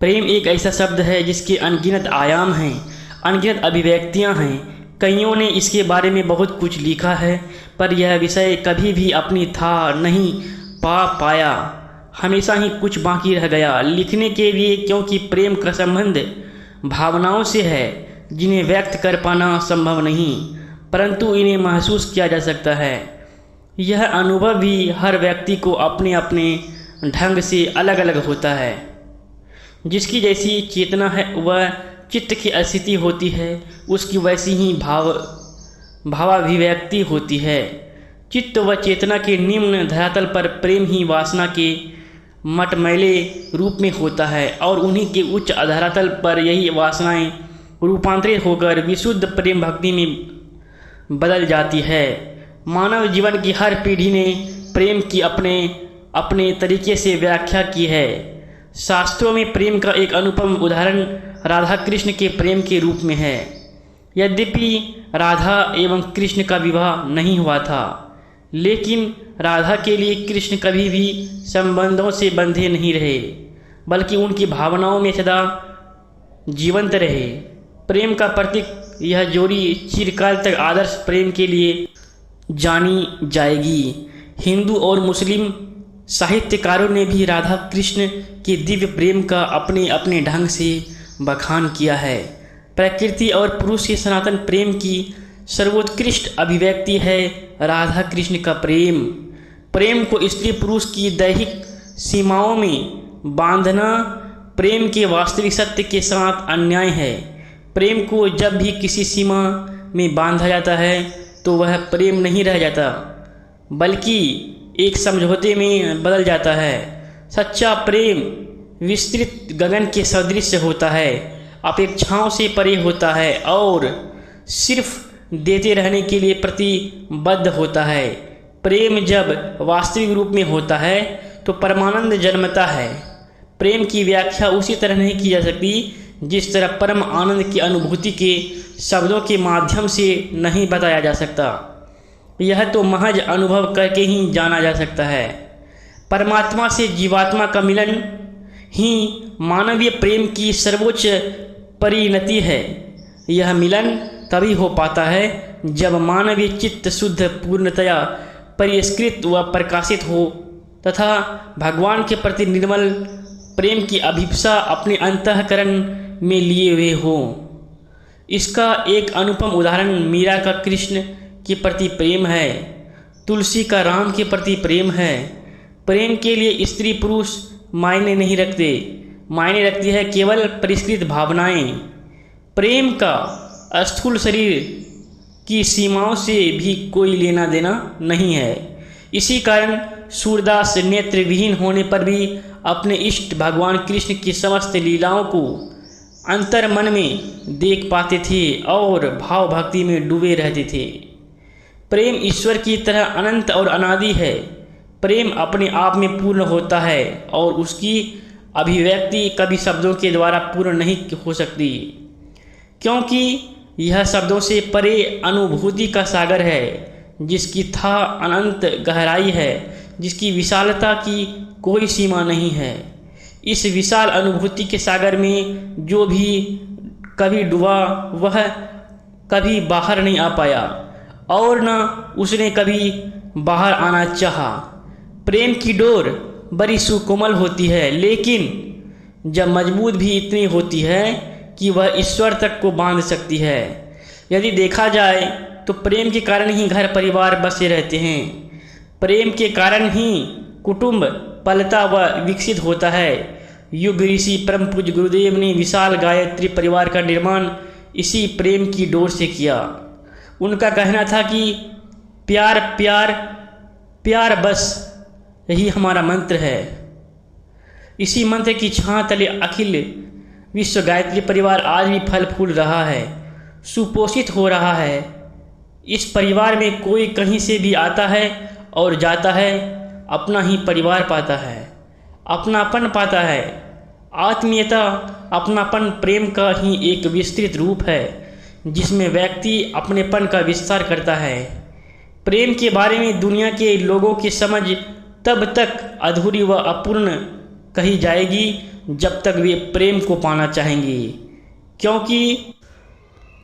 प्रेम एक ऐसा शब्द है जिसके अनगिनत आयाम हैं, अनगिनत अभिव्यक्तियां हैं। कइयों ने इसके बारे में बहुत कुछ लिखा है, पर यह विषय कभी भी अपनी था नहीं पा पाया। हमेशा ही कुछ बाकी रह गया लिखने के लिए, क्योंकि प्रेम का संबंध भावनाओं से है जिन्हें व्यक्त कर पाना संभव नहीं, परंतु इन्हें महसूस किया जा सकता है। यह अनुभव भी हर व्यक्ति को अपने अपने ढंग से अलग अलग होता है। जिसकी जैसी चेतना है वह चित्त की स्थिति होती है, उसकी वैसी ही भावाभिव्यक्ति होती है। चित्त व चेतना के निम्न धरातल पर प्रेम ही वासना के मटमैले रूप में होता है, और उन्हीं के उच्च धरातल पर यही वासनाएं रूपांतरित होकर विशुद्ध प्रेम भक्ति में बदल जाती है। मानव जीवन की हर पीढ़ी ने प्रेम की अपने अपने तरीके से व्याख्या की है। शास्त्रों में प्रेम का एक अनुपम उदाहरण राधा कृष्ण के प्रेम के रूप में है। यद्यपि राधा एवं कृष्ण का विवाह नहीं हुआ था, लेकिन राधा के लिए कृष्ण कभी भी संबंधों से बंधे नहीं रहे, बल्कि उनकी भावनाओं में सदा जीवंत रहे। प्रेम का प्रतीक यह जोड़ी चिरकाल तक आदर्श प्रेम के लिए जानी जाएगी। हिंदू और मुस्लिम साहित्यकारों ने भी राधा कृष्ण के दिव्य प्रेम का अपने अपने ढंग से बखान किया है। प्रकृति और पुरुष के सनातन प्रेम की सर्वोत्कृष्ट अभिव्यक्ति है राधा कृष्ण का प्रेम। प्रेम को स्त्री पुरुष की दैहिक सीमाओं में बांधना प्रेम के वास्तविक सत्य के साथ अन्याय है। प्रेम को जब भी किसी सीमा में बांधा जाता है तो वह प्रेम नहीं रह जाता, बल्कि एक समझौते में बदल जाता है। सच्चा प्रेम विस्तृत गगन के सदृश होता है, अपेक्षाओं से परे होता है और सिर्फ देते रहने के लिए प्रतिबद्ध होता है। प्रेम जब वास्तविक रूप में होता है तो परमानंद जन्मता है। प्रेम की व्याख्या उसी तरह नहीं की जा सकती जिस तरह परम आनंद की अनुभूति के शब्दों के माध्यम से नहीं बताया जा सकता। यह तो महज अनुभव करके ही जाना जा सकता है। परमात्मा से जीवात्मा का मिलन ही मानवीय प्रेम की सर्वोच्च परिणति है। यह मिलन तभी हो पाता है जब मानवीय चित्त शुद्ध पूर्णतया परिष्कृत व प्रकाशित हो तथा भगवान के प्रति निर्मल प्रेम की अभिप्सा अपने अंतःकरण में लिए हुए हो। इसका एक अनुपम उदाहरण मीरा का कृष्ण के प्रति प्रेम है, तुलसी का राम के प्रति प्रेम है। प्रेम के लिए स्त्री पुरुष मायने नहीं रखते, मायने रखती है केवल परिष्कृत भावनाएं। प्रेम का स्थूल शरीर की सीमाओं से भी कोई लेना देना नहीं है। इसी कारण सूरदास नेत्र विहीन होने पर भी अपने इष्ट भगवान कृष्ण की समस्त लीलाओं को अंतर मन में देख पाते थे और भाव भक्ति में डूबे रहते थे। प्रेम ईश्वर की तरह अनंत और अनादि है। प्रेम अपने आप में पूर्ण होता है और उसकी अभिव्यक्ति कभी शब्दों के द्वारा पूर्ण नहीं हो सकती, क्योंकि यह शब्दों से परे अनुभूति का सागर है, जिसकी था अनंत गहराई है, जिसकी विशालता की कोई सीमा नहीं है। इस विशाल अनुभूति के सागर में जो भी कभी डूबा वह कभी बाहर नहीं आ पाया और न उसने कभी बाहर आना चाहा। प्रेम की डोर बड़ी सुकोमल होती है, लेकिन जब मजबूत भी इतनी होती है कि वह ईश्वर तक को बांध सकती है। यदि देखा जाए तो प्रेम के कारण ही घर परिवार बसे रहते हैं। प्रेम के कारण ही कुटुंब पलता व विकसित होता है। युग ऋषि परम पूज्य गुरुदेव ने विशाल गायत्री परिवार का निर्माण इसी प्रेम की डोर से किया। उनका कहना था कि प्यार प्यार प्यार बस यही हमारा मंत्र है। इसी मंत्र की छां तले अखिल विश्व गायत्री परिवार आज भी फल फूल रहा है, सुपोषित हो रहा है। इस परिवार में कोई कहीं से भी आता है और जाता है, अपना ही परिवार पाता है, अपनापन पाता है। आत्मीयता अपनापन प्रेम का ही एक विस्तृत रूप है, जिसमें व्यक्ति अपनेपन का विस्तार करता है। प्रेम के बारे में दुनिया के लोगों की समझ तब तक अधूरी व अपूर्ण कही जाएगी जब तक वे प्रेम को पाना चाहेंगे, क्योंकि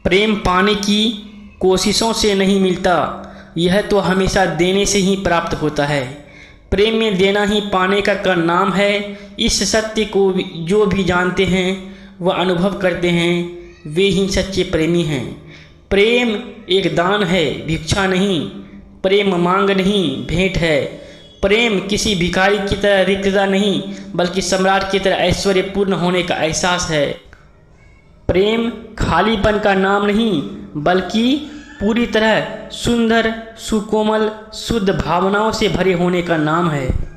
प्रेम पाने की कोशिशों से नहीं मिलता, यह तो हमेशा देने से ही प्राप्त होता है। प्रेम में देना ही पाने का नाम है। इस सत्य को जो भी जानते हैं वह अनुभव करते हैं, वे ही सच्चे प्रेमी हैं। प्रेम एक दान है, भिक्षा नहीं। प्रेम मांग नहीं, भेंट है। प्रेम किसी भिखारी की तरह रिक्तता नहीं, बल्कि सम्राट की तरह ऐश्वर्यपूर्ण होने का एहसास है। प्रेम खालीपन का नाम नहीं, बल्कि पूरी तरह सुंदर, सुकोमल, शुद्ध भावनाओं से भरे होने का नाम है।